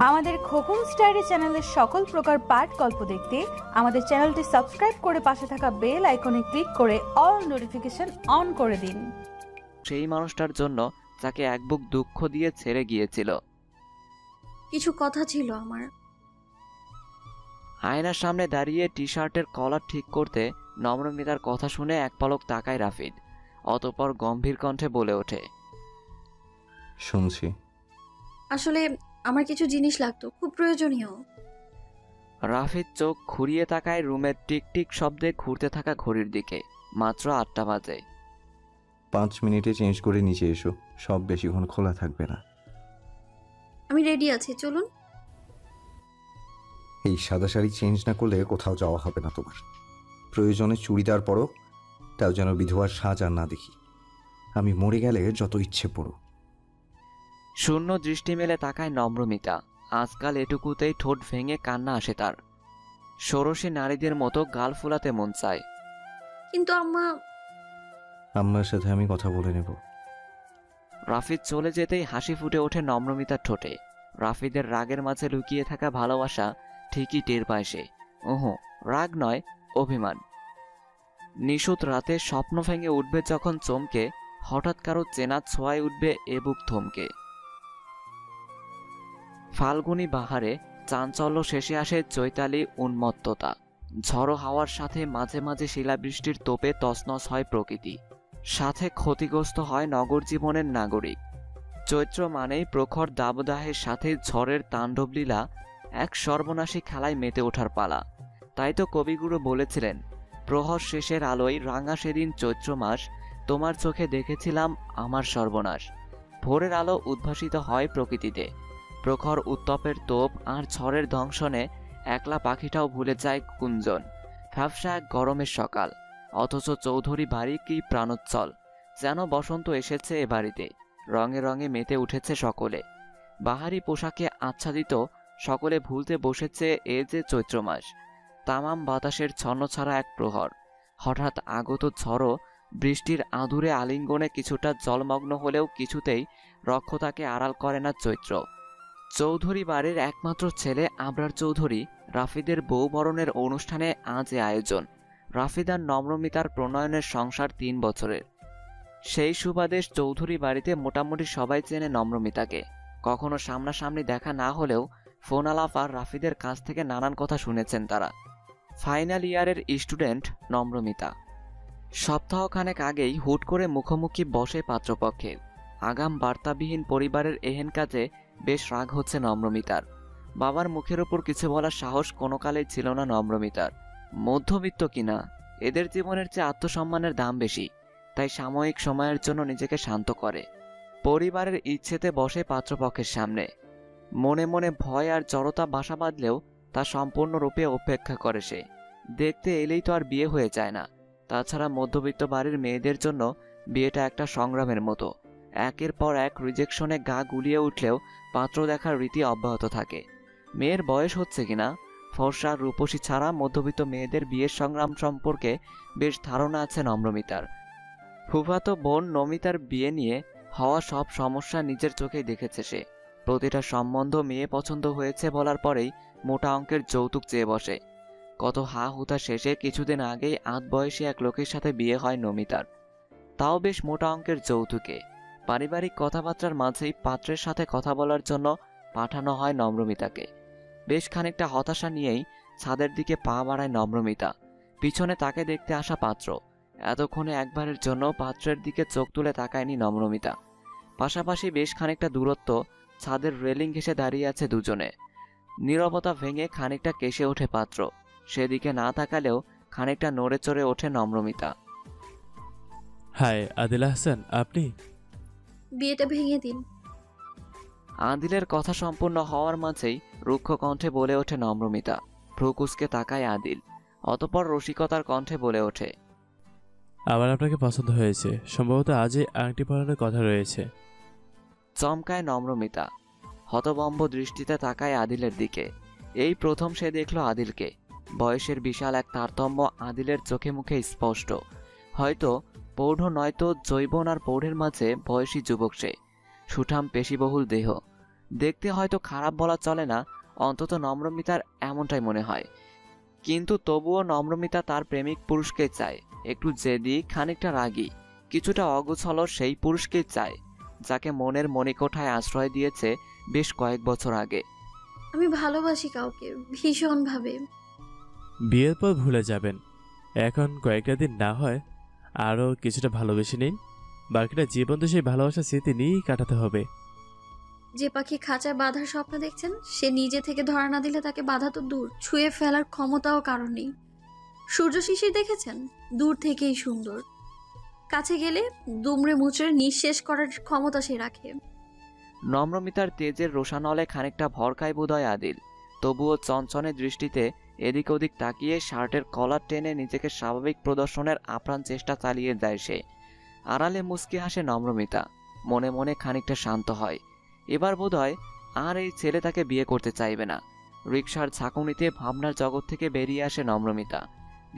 আমাদের খোকন স্টাইরি চ্যানেলের সকল প্রকার পাঠ গল্প দেখতে আমাদের চ্যানেলটি সাবস্ক্রাইব করে পাশে থাকা বেল আইকনে ক্লিক করে অল নোটিফিকেশন অন করে দিন। সেই মানুষটার জন্য যাকে এক বুক দুঃখ দিয়ে ছেড়ে গিয়েছিল। কিছু কথা ছিল আমার। আয়নার সামনে দাঁড়িয়ে টি শার্টের কলার ঠিক করতে নম্রমিতার কথা শুনে এক পলক তাকায় রাফিদ। অতঃপর গম্ভীর কণ্ঠে বলে ওঠে, শুনছি। আসলে আমার কিছু জিনিস লাগতো, খুব প্রয়োজনীয়। রাফিদ চোখ ঘুরিয়ে তাকায় রুমের টিকটিক শব্দে ঘুরতে থাকা ঘড়ির দিকে। মাত্র 8টা বাজে। 5 মিনিটে চেঞ্জ করে নিচে এসো, সব বেশিক্ষণ খোলা থাকবে না। আমি রেডি আছি, চলুন। এই সাদা শাড়ি চেঞ্জ না করলে কোথাও যাওয়া হবে না তোমার। প্রয়োজনে চুড়িদার পরো, তাও যেন বিধবার সাজ আর না দেখি। আমি মরে গেলে যত ইচ্ছে পড়ো। শূন্য দৃষ্টি মেলে তাকায় নম্রমিতা। আজকাল এটুকুতেই ঠোঁট ভেঙে কান্না আসে তার। ষোড়শী নারীদের মতো গাল ফুলাতে মন চায়। কিন্তু আম্মা। আম্মার সাথে আমি কথা বলে নেব। রাফিদ চলে যেতেই হাসি ফুটে ওঠে নম্রমিতার ঠোঁটে। রাফিদের রাগের মাঝে লুকিয়ে থাকা ভালোবাসা ঠিকই টের পায় সে। ওহো, রাগ নয়, অভিমান। নিশুত রাতে স্বপ্ন ভেঙে উঠবে যখন চমকে, হঠাৎ কারো চেনা ছোঁয়ায় উঠবে এ বুক থমকে। ফাল্গুনী বাহারে চাঞ্চল্য শেষে আসে চৈতালি উন্মত্ততা। ঝড়ো হাওয়ার সাথে মাঝে মাঝে শিলাবৃষ্টির তোপে তছনছ হয় প্রকৃতি। সাথে ক্ষতিগ্রস্ত হয় নগর জীবনের নাগরিক। চৈত্র মানেই প্রখর দাবদাহের সাথে ঝড়ের তাণ্ডবলীলা, এক সর্বনাশী খেলায় মেতে ওঠার পালা। তাই তো কবিগুরু বলেছিলেন, প্রহর শেষের আলোয় রাঙা সেদিন চৈত্র মাস, তোমার চোখে দেখেছিলাম আমার সর্বনাশ। ভোরের আলো উদ্ভাসিত হয় প্রকৃতিতে। প্রখর উত্তপের তোপ আর ঝড়ের দংশনে একলা পাখিটাও ভুলে যায় কুঞ্জন। ফ্যাপসা এক গরমের সকাল, অথচ চৌধুরী বাড়ি কি প্রাণোচ্ছল। যেন বসন্ত এসেছে এ বাড়িতে, রঙে রঙে মেতে উঠেছে সকলে। বাহারি পোশাকে আচ্ছাদিত সকলে ভুলতে বসেছে এ যে চৈত্র মাস। তামাম বাতাসের ছন্নছাড়া এক প্রহর। হঠাৎ আগত ঝড়ো বৃষ্টির আঁধুরে আলিঙ্গনে কিছুটা জলমগ্ন হলেও কিছুতেই রক্ষতাকে আড়াল করে না চৈত্র। চৌধুরী বাড়ির একমাত্র ছেলে আবরার চৌধুরী রাফিদের বৌবরণের অনুষ্ঠানে আজ এ আয়োজন। রাফিদ আর নম্রমিতার প্রণয়নের সংসার 3 বছরের। সেই সুবাদে চৌধুরী বাড়িতে মোটামুটি সবাই চেনে নম্রমিতাকে। কখনো সামনাসামনি দেখা না হলেও ফোন আলাপ আর রাফিদের কাছ থেকে নানান কথা শুনেছেন তারা। ফাইনাল ইয়ারের স্টুডেন্ট নম্রমিতা। সপ্তাহখানেক আগেই হুট করে মুখোমুখি বসে পাত্রপক্ষের। আগাম বার্তাবিহীন পরিবারের এহেন কাজে বেশ রাগ হচ্ছে নম্রমিতার। বাবার মুখের ওপর কিছু বলার সাহস কোনো কালেই ছিল না নম্রমিতার। মধ্যবিত্ত কিনা, এদের জীবনের চেয়ে আত্মসম্মানের দাম বেশি, তাই সাময়িক সময়ের জন্য নিজেকে শান্ত করে। পরিবারের ইচ্ছেতে বসে পাত্রপক্ষের সামনে। মনে মনে ভয় আর জড়তা বাসা বাঁধলেও তা সম্পূর্ণরূপে উপেক্ষা করে সে। দেখতে এলেই তো আর বিয়ে হয়ে যায় না। তাছাড়া মধ্যবিত্ত বাড়ির মেয়েদের জন্য বিয়েটা একটা সংগ্রামের মতো। একের পর এক রিজেকশনে গা গুলিয়ে উঠলেও পাত্র দেখার রীতি অব্যাহত থাকে। মেয়ের বয়স হচ্ছে কিনা, ফর্সা রূপসী ছাড়া মধ্যবিত্ত মেয়েদের বিয়ের সংগ্রাম সম্পর্কে বেশ ধারণা আছে নম্রমিতার। ফুফাতো বোন নমিতার বিয়ে নিয়ে হওয়া সব সমস্যা নিজের চোখেই দেখেছে সে। প্রতিটা সম্বন্ধ মেয়ে পছন্দ হয়েছে বলার পরেই মোটা অঙ্কের যৌতুক চেয়ে বসে। কত হা হুতা শেষে কিছুদিন আগেই আধ বয়সী এক লোকের সাথে বিয়ে হয় নমিতার, তাও বেশ মোটা অঙ্কের যৌতুকে। পারিবারিক কথাবার্তার মাঝেই পাত্রের সাথে কথা বলার জন্য পাঠানো হয় নম্রমিতাকে। বেশ খানিকটা হতাশা নিয়েই ছাদের দিকে পা বাড়ায় নম্রমিতা। পিছনে তাকে দেখতে আসা পাত্র। এতক্ষণে একবারের জন্য পাত্রের দিকে চোখ তুলে তাকায়নি নম্রমিতা। পাশাপাশি বেশ খানিকটা দূরত্ব, ছাদের রেলিং ঘেঁষে দাঁড়িয়ে আছে দুজনে। নীরবতা ভেঙে খানিকটা কেসে ওঠে পাত্র। সেদিকে না তাকালেও খানিকটা নড়ে চড়ে ওঠে নম্রমিতা। হাই আদিল আহসান, আপনি? বিয়েটা ভেঙে দিন। আদিলের কথা সম্পূর্ণ হওয়ার মাঝেই রুক্ষ কণ্ঠে বলে ওঠে নম্রমিতা। ভ্রুকুচকে তাকায় আদিল, অতঃপর রসিকতার কণ্ঠে বলে ওঠে, আমার আপনাকে পছন্দ হয়েছে, সম্ভবত আজই আংটি পরানোর কথা রয়েছে। চমকায় নম্রমিতা। হতবম্ব দৃষ্টিতে তাকায় আদিলের দিকে। এই প্রথম সে দেখল আদিলকে। বয়সের বিশাল এক তারতম্য আদিলের চোখে মুখে স্পষ্ট। হয়তো পৌঢ় নয়তো যৌবন আর পৌঢ়ের মাঝে বয়সী যুবক সে। সুঠাম পেশিবহুল দেহ। দেখতে হয়তো খারাপ বলা চলে না, অন্তত নম্রমিতার এমনটাই মনে হয়। কিন্তু তবুও নম্রমিতা তার প্রেমিক পুরুষকে চায়, একটু জেদি, খানিকটা রাগী, কিছুটা অগোছল সেই পুরুষকে চায়, যাকে মনের মণিকোঠায় আশ্রয় দিয়েছে বেশ কয়েক বছর আগে। আমি ভালোবাসি কাউকে ভীষণভাবে। বিয়ের পর ভুলে যাবেন, এখন কয়েকটা দিন না হয় আরও কিছুটা ভালোবেসে নিন। বাকিটা জীবন তো সেই ভালোবাসার স্মৃতি নিয়েই কাটাতে হবে। যে পাখি খাঁচায় বাঁধার স্বপ্ন দেখছেন, সে নিজে থেকে ধরা না দিলে তাকে বাধা তো দূর, ছুঁয়ে ফেলার ক্ষমতাও কারণ নেই। সূর্য শিশির দেখেছেন? দূর থেকেই সুন্দর, কাছে গেলে দুমড়ে মুচড়ে নিঃশেষ করার ক্ষমতা সে রাখে। নম্রমিতার তেজের রোশানলে খানিকটা ভরকায় বোধহয় আদিল, তবুও চঞ্চনে দৃষ্টিতে এদিক ওদিক তাকিয়ে শার্টের কলার টেনে নিজেকে স্বাভাবিক প্রদর্শনের আপ্রাণ চেষ্টা চালিয়ে যায় সে। আড়ালে মুচকি হাসে নম্রমিতা, মনে মনে খানিকটা শান্ত হয়। এবার বোধহয় আর এই ছেলে তাকে বিয়ে করতে চাইবে না। রিকশার ঝাঁকুনিতে ভাবনার জগৎ থেকে বেরিয়ে আসে নম্রমিতা,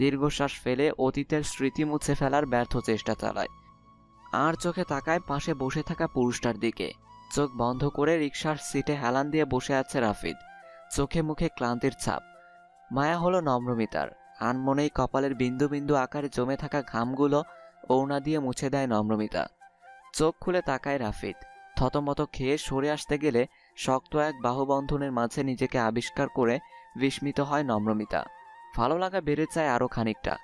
দীর্ঘশ্বাস ফেলে অতীতের স্মৃতি মুছে ফেলার ব্যর্থ চেষ্টা চালায়। আর চোখে তাকায় পাশে বসে থাকা পুরুষটার দিকে। চোখ বন্ধ করে রিকশার সিটে হেলান দিয়ে বসে আছে রাফিদ, চোখে মুখে ক্লান্তির ছাপ। মায়া হলো নম্রমিতার, আনমনেই কপালের বিন্দু বিন্দু আকারে জমে থাকা ঘামগুলো ওড়না দিয়ে মুছে দেয় নম্রমিতা। চোখ খুলে তাকায় রাফিদ, থতমত খেয়ে সরে আসতে গেলে শক্ত এক বাহুবন্ধনের মাঝে নিজেকে আবিষ্কার করে বিস্মিত হয় নম্রমিতা। ভালো লাগা বেড়ে যায় আরও খানিকটা।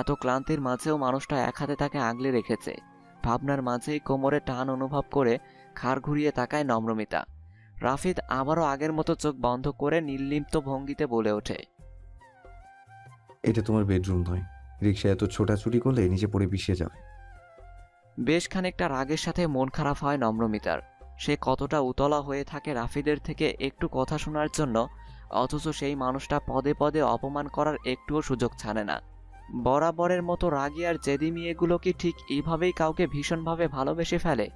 এত ক্লান্তির মাঝেও মানুষটা এক হাতে তাকে আগলে রেখেছে। ভাবনার মাঝেই কোমরে টান অনুভব করে ঘাড় ঘুরিয়ে তাকায় নম্রমিতা। রাফিদ আবারও আগের মতো চোখ বন্ধ করে নির্লিপ্ত ভঙ্গিতে বলে ওঠে, এটা তোমার বেডরুম নয়। রিক্সায় এত ছোটাছুটি করলে নিচে পড়ে পিছিয়ে যাবে। বেশ খানিকটা রাগের সাথে মন খারাপ হয় নম্রমিতার। সে কতটা উতলা হয়ে থাকে রাফিদের থেকে একটু কথা শোনার জন্য, অথচ সেই মানুষটা পদে পদে অপমান করার একটুও সুযোগ ছাড়ে না। বরাবরের মতো রাগী আর জেদি মেয়েগুলো কি ঠিক এইভাবেই কাউকে ভীষণভাবে ভালোবেসে ফেলে?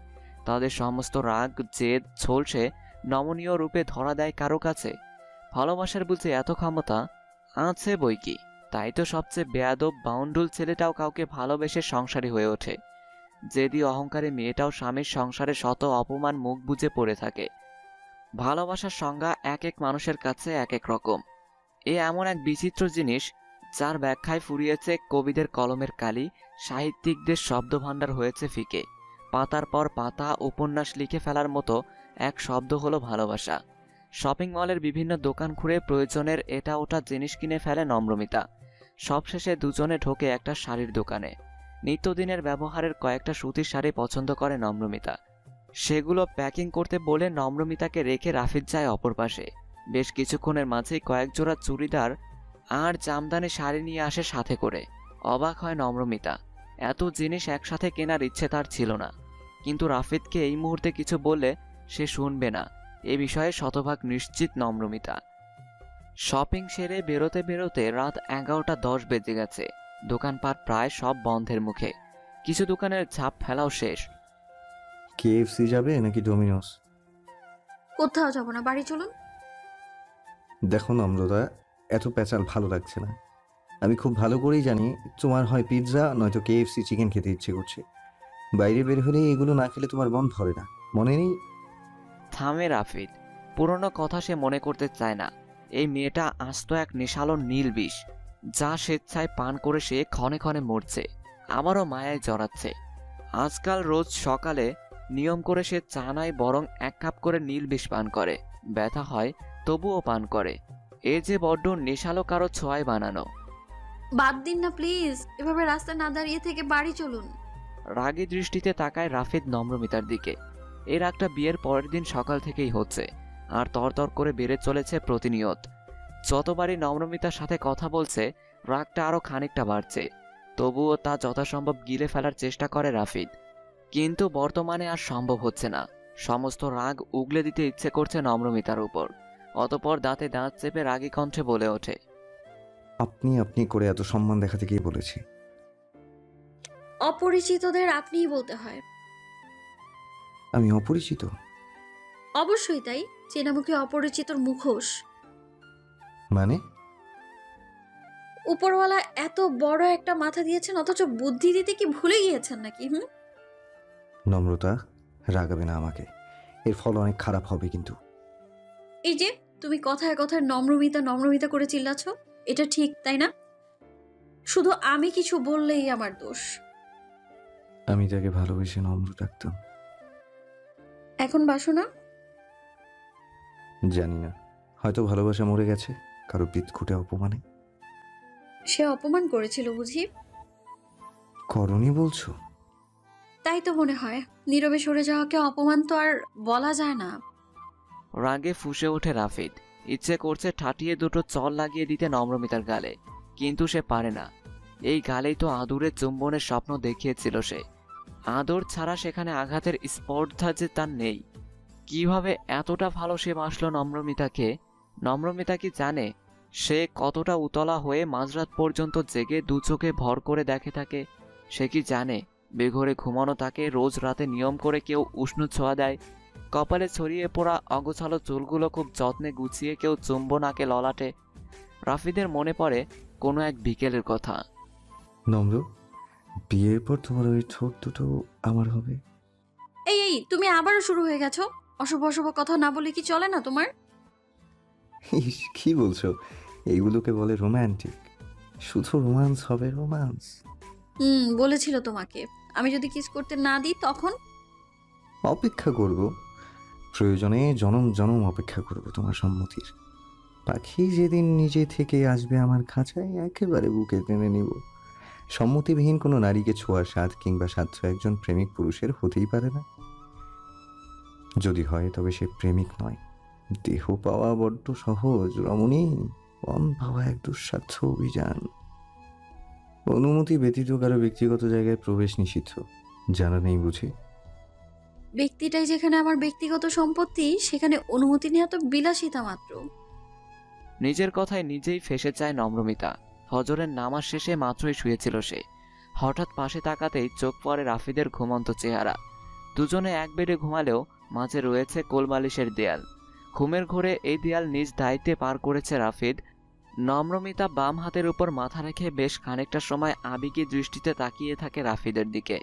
তাদের সমস্ত রাগ, জেদ, ঝলসে নমনীয় রূপে ধরা দেয় কারো কাছে? ভালোবাসার বুঝে এত ক্ষমতা আছে বই কি, তাই তো সবচেয়ে বেয়াদব বাউন্ডুল ছেলেটাও কাউকে ভালোবেসে সংসারী হয়ে ওঠে। জেদি অহংকারী মেয়েটাও স্বামীর সংসারে শত অপমান মুখ বুজে পড়ে থাকে। ভালোবাসার সংজ্ঞা এক এক মানুষের কাছে এক এক রকম। এ এমন এক বিচিত্র জিনিস, যার ব্যাখ্যায় ফুরিয়েছে কবিদের কলমের কালি, সাহিত্যিকদের শব্দভাণ্ডার হয়েছে ফিকে। পাতার পর পাতা উপন্যাস লিখে ফেলার মতো এক শব্দ হলো ভালোবাসা। শপিং মলের বিভিন্ন দোকান ঘুরে প্রয়োজনের এটা ওটা জিনিস কিনে ফেলে নম্রমিতা। সবশেষে দুজনে ঢোকে একটা শাড়ির দোকানে। নিত্যদিনের ব্যবহারের কয়েকটা সুতির শাড়ি পছন্দ করে নম্রমিতা। সেগুলো প্যাকিং করতে বলে নম্রমিতাকে রেখে রাফিদ যায় অপর পাশে। বেশ কিছুক্ষণের মাঝেই কয়েক জোড়া চুড়িদার আর জামদানি শাড়ি নিয়ে আসে সাথে করে। অবাক হয় নম্রমিতা, এত জিনিস একসাথে কেনার ইচ্ছে তার ছিল না। কিন্তু রাফিদকে এই মুহূর্তে কিছু বললে সে শুনবে না, এ বিষয়ে শতভাগ নিশ্চিত নম্রমিতা। শপিং সেরে বেরোতে বেরোতে রাত 11:10 বেজে গেছে। দোকানপাট প্রায় সব বন্ধের মুখে, কিছু দোকানের ঝাঁপ ফেলাও শেষ। KFC যাবে নাকি ডোমিনোস? কোথাও যাবো না, বাড়ি চলুন। দেখো নম্রতা, এত প্যাচাল ভালো লাগছে না। আমি খুব ভালো করেই জানি তোমার হয় পিৎজা নয়তো KFC চিকেন খেতে ইচ্ছে করছে। বাইরে বের হলে এগুলো না খেলে তোমার মন ধরে না, মনে নেই? থামে রাফিদ, পুরনো কথা সে মনে করতে চায় না। এই মেয়েটা আস্ত এক নেশালো নীল বিষ, যা স্বেচ্ছায় পান করে সে ক্ষণে ক্ষণে মরছে, আমারও মায়ায় জড়াচ্ছে। আজকাল রোজ সকালে নিয়ম করে সে চা নয় বরং 1 কাপ করে নীল বিষ পান করে। ব্যথা হয় তবুও পান করে। এ যে বড্ড নেশালো কারো ছোঁয়ায় বানানো। বাদ দিন না প্লিজ, এভাবে রাস্তায় না দাঁড়িয়ে থেকে বাড়ি চলুন। রাগী দৃষ্টিতে তাকায় রাফিদ নম্রমিতার দিকে। এর একটা বিয়ের পরের দিন সকাল থেকেই হচ্ছে, আর তরতর করে বেড়ে চলেছে প্রতিনিয়ত। যতবারই নম্রমিতার সাথে কথা বলছে রাগটা আরও খানিকটা বাড়ছে, তবুও তা যথাসম্ভব গিলে ফেলার চেষ্টা করে রাফিদ। কিন্তু বর্তমানে আর সম্ভব হচ্ছে না। সমস্ত রাগ উগলে দিতে ইচ্ছে করছে নম্রমিতার উপর। অতপর দাঁতে দাঁত চেপে রাগী কণ্ঠে বলে ওঠে, আপনি আপনি করে এত সম্মান দেখাতে গিয়ে বলেছি। অপরিচিতদের আপনিই বলতে হয়। আমি অপরিচিত? অবশ্যই তাই, চেনামুখী অপরিচিতর মুখোশ। মানে? উপরওয়ালা এত বড় একটা মাথা দিয়েছেন, অথচ বুদ্ধি দিতে কি ভুলে গিয়েছেন নাকি? নম্রতা, রাগাবে না আমাকে। এর ফল অনেক খারাপ হবে কিন্তু। এই যে তুমি কথায় কথায় নম্রমিতা নম্রমিতা করে চিল্লাচ্ছ, এটা ঠিক তাই না? শুধু আমি কিছু বললেই আমার দোষ। আমি তাকে ভালোবেসে নম্র ডাকতাম। এখন বাসো না? জানি না, হয়তো ভালোবাসা মরে গেছে কারো পিঠ খুঁটে অপমানে। সে অপমান করেছিল বুঝি? করনি বলছো? তাই তো মনে হয়। নীরবে সরে যাওয়াকে অপমান তো আর বলা যায় না। রাগে ফুঁসে ওঠে রাফিদ। ইচ্ছে করছে ঠাটিয়ে দুটো চল লাগিয়ে দিতে নম্রমিতার গালে, কিন্তু সে পারে না। এই গালেই তো আদুরে চুম্বনের স্বপ্ন দেখিয়েছিল সে। আদর ছাড়া সেখানে আঘাতের স্পর্ধা যে তার নেই। কিভাবে এতটা ভালো সে বাসলো নম্রমিতাকে? নম্রমিতা কি জানে সে কতটা উতলা হয়ে মাঝরাত পর্যন্ত জেগে দু চোখে ভর করে দেখে থাকে? সে কি জানে বেঘরে ঘুমানো তাকে রোজ রাতে নিয়ম করে কেউ উষ্ণ ছোঁয়া দেয়? কপালে ছড়িয়ে পড়া অগোছালো চুলগুলো খুব যত্নে গুছিয়ে কেউ চুম্বন আঁকে ললাটে। রাফিদের মনে পড়ে কোনো এক বিকেলের কথা। নম্র, বিয়ের পর তোমার ওই ঠোঁট দুটো আমার হবে। এই এই তুমি আবারও শুরু হয়ে গেছো। অশুভ অশুভ কথা না বলে কি চলে না তোমার? ইস, কি বলছো? এইগুলোকে বলে রোম্যান্টিক। শুধু রোমান্স হবে, রোমান্স। বলেছিল তোমাকে। আমি যদি কিস করতে না দিই তখন? অপেক্ষা করব, প্রয়োজনে জনম জনম অপেক্ষা করব তোমার সম্মতির। পাখি যেদিন নিজে থেকে আসবে আমার খাঁচায়, একেবারে বুকে টেনে নিব। সম্মতিবিহীন কোনো নারীকে ছোঁয়ার স্বাদ কিংবা সাধ্য একজন প্রেমিক পুরুষের হতেই পারে না। যদি হয় তবে সে প্রেমিক নয়। দেহ পাওয়া বড্ড সহজ রমণী, মন পাওয়া এক দুঃসাধ্য অভিযান। অনুমতি ব্যতীত কারো ব্যক্তিগত জায়গায় প্রবেশ নিষিদ্ধ, জানা নেই বুঝি? ব্যক্তিটাই যেখানে আমার ব্যক্তিগত সম্পত্তি, সেখানে অনুমতি নেওয়া তো বিলাসিতা মাত্র। নিজের কথায় নিজেই ফেঁসে যায় নম্রমিতা। ফজরের নামাজ শেষে মাত্রই শুয়েছিল সে। হঠাৎ পাশে তাকাতেই চোখ পড়ে রাফিদের ঘুমন্ত চেহারা। দুজনে এক বেডে ঘুমালেও মাঝে রয়েছে কোলবালিশের দেয়াল। ঘুমের ঘোরে এই দেয়াল নিজ দায়িত্বে পার করেছে রাফিদ। নম্রমিতা বাম হাতের উপর মাথা রেখে বেশ খানিকটা সময় আবেগী দৃষ্টিতে তাকিয়ে থাকে রাফিদের দিকে।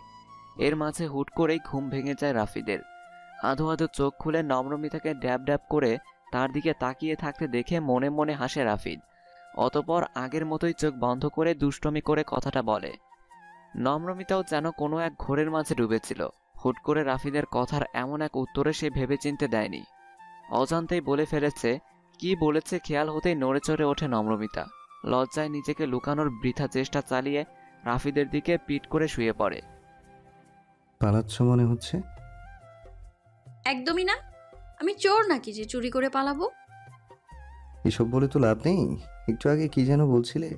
এর মাঝে হুট করেই ঘুম ভেঙে যায় রাফিদের। আধো আধো চোখ খুলে নম্রমিতাকে ড্যাব ড্যাব করে তার দিকে তাকিয়ে থাকতে দেখে মনে মনে হাসে রাফিদ। অতপর আগের মতোই চোখ বন্ধ করে দুষ্টমি করে কথাটা বলে। নম্রমিতাও যেন কোনো এক ঘোরের মাঝে ডুবেছিল। হুট করে রাফিদের কথার এমন এক উত্তরে সে ভেবেচিন্তে দেয়নি। অজান্তেই বলে ফেলেছে। কি বলেছে খেয়াল হতেই নড়ে চড়ে ওঠে নম্রমিতা। লজ্জায় নিজেকে লুকানোর বৃথা চেষ্টা চালিয়ে রাফিদের দিকে পিঠ করে শুয়ে পড়ে। পালাচ্ছ মনে হচ্ছে? একদমই না। আমি চোর নাকি যে চুরি করে পালাবো? এসব বলে তো লাভ নেই। একটু আগে কি যেন বলছিলে?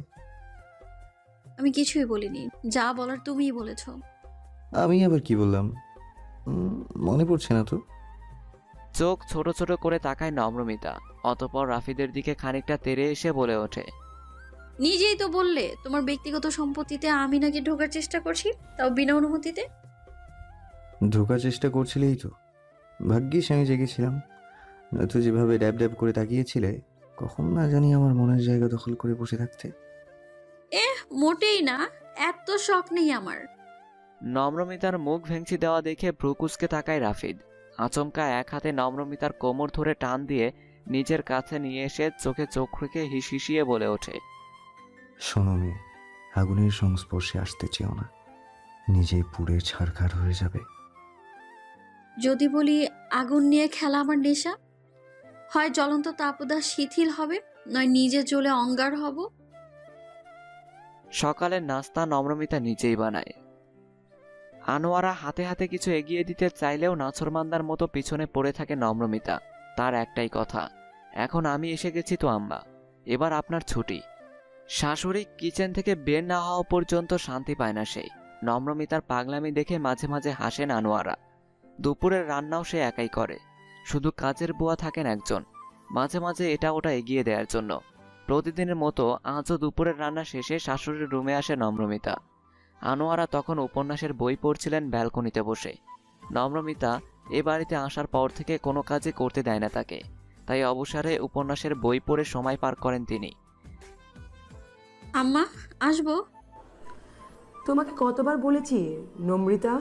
আমি কিছুই বলিনি, যা বলার তুমিই বলেছো। আমি আবার কি বললাম মনে পড়ছে না তো। চোখ ছোট ছোট করে তাকায় নম্রমিতা। অতপর রাফিদের দিকে খানিকটা তেড়ে এসে বলে ওঠে। নিজেই তো বললে তোমার ব্যক্তিগত সম্পত্তিতে আমি নাকি ঢোকার চেষ্টা করছি, তাও বিনা অনুমতিতে। ঢোকার চেষ্টা করছিলেই তো। ভাগ্যিস আমি জেগেছিলাম, নয়তো যেভাবে ড্যাব ড্যাব করে তাকিয়েছিলে, কখন না জানি আমার মনের জায়গা দখল করে বসে থাকতে। মোটেই না, এত শখ নেই আমার। নম্রমিতার মুখ ভেঙচি দেওয়া দেখে ভ্রুকুচকে তাকায় রাফিদ। আচমকা এক হাতে নম্রমিতার কোমর ধরে টান দিয়ে নিজের কাছে নিয়ে এসে চোখে চোখ রেখে হিসিয়ে বলে ওঠে। শোনো মেয়ে, আগুনের সংস্পর্শে আসতে চেও না, নিজেই পুড়ে ছারখার হয়ে যাবে। যদি বলি আগুন নিয়ে খেলা আমার নেশা, হয় জ্বলন্ত তাপদাহ শিথিল হবে, নয় নিজে জ্বলে অঙ্গার হব। সকালের নাস্তা নম্রমিতা নিজেই বানায়। আনোয়ারা হাতে হাতে কিছু এগিয়ে দিতে চাইলেও নাছরমান্দার মতো পিছনে পড়ে থাকে নম্রমিতা। তার একটাই কথা, এখন আমি এসে গেছি তো আম্মা, এবার আপনার ছুটি। শাশুড়ি কিচেন থেকে বের না হওয়া পর্যন্ত শান্তি পায় না সে। নম্রমিতার পাগলামি দেখে মাঝে মাঝে হাসেন আনোয়ারা। দুপুরের রান্নাও সে একাই করে, শুধু কাজের বুয়া থাকেন একজন, মাঝে মাঝে এটা ওটা এগিয়ে দেওয়ার জন্য। প্রতিদিনের মতো আজও দুপুরের রান্না শেষে শাশুড়ির রুমে আসে নম্রমিতা। আনোয়ারা তখন উপন্যাসের বই পড়ছিলেন ব্যালকনিতে বসে। নম্রমিতা এ বাড়িতে আসার পর থেকে কোনো কাজই করতে দেয় না তাকে, তাই অবসরে উপন্যাসের বই পড়ে সময় পার করেন তিনি। আম্মা আসবো? তোমাকে কতবার বলেছি নম্রিতা,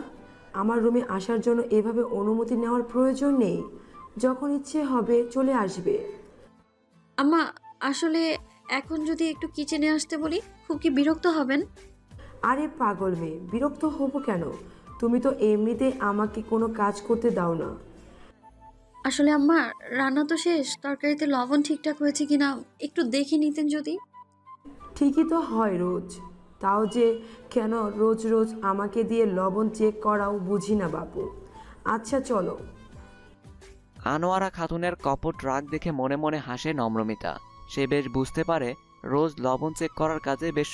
আমার রুমে আসার জন্য এভাবে অনুমতি নেওয়ার প্রয়োজন নেই। যখন ইচ্ছে হবে চলে আসবে। আম্মা, আসলে এখন যদি একটু কিচেনে আসতে বলি, খুব কি বিরক্ত হবেন? আরে পাগল মেয়ে, বিরক্ত হব কেন? তুমি তো এমনিতেই আমাকে কোনো কাজ করতে দাও না। আসলে আম্মা, রান্না তো শেষ, তরকারিতে লবণ ঠিকঠাক হয়েছে কিনা একটু দেখে নিতেন যদি। ঠিকই তো হয় রোজ, তাও যে কেন রোজ রোজ আমাকে দিয়ে লবণ চেক করাও বুঝি না বাপু। আচ্ছা চলো। আনোয়ারা খাতুনের কপট রাগ দেখে মনে মনে হাসে নম্রমিতা। সে বেশ বুঝতে পারে রোজ লবণ চেক করার কাজে বেশ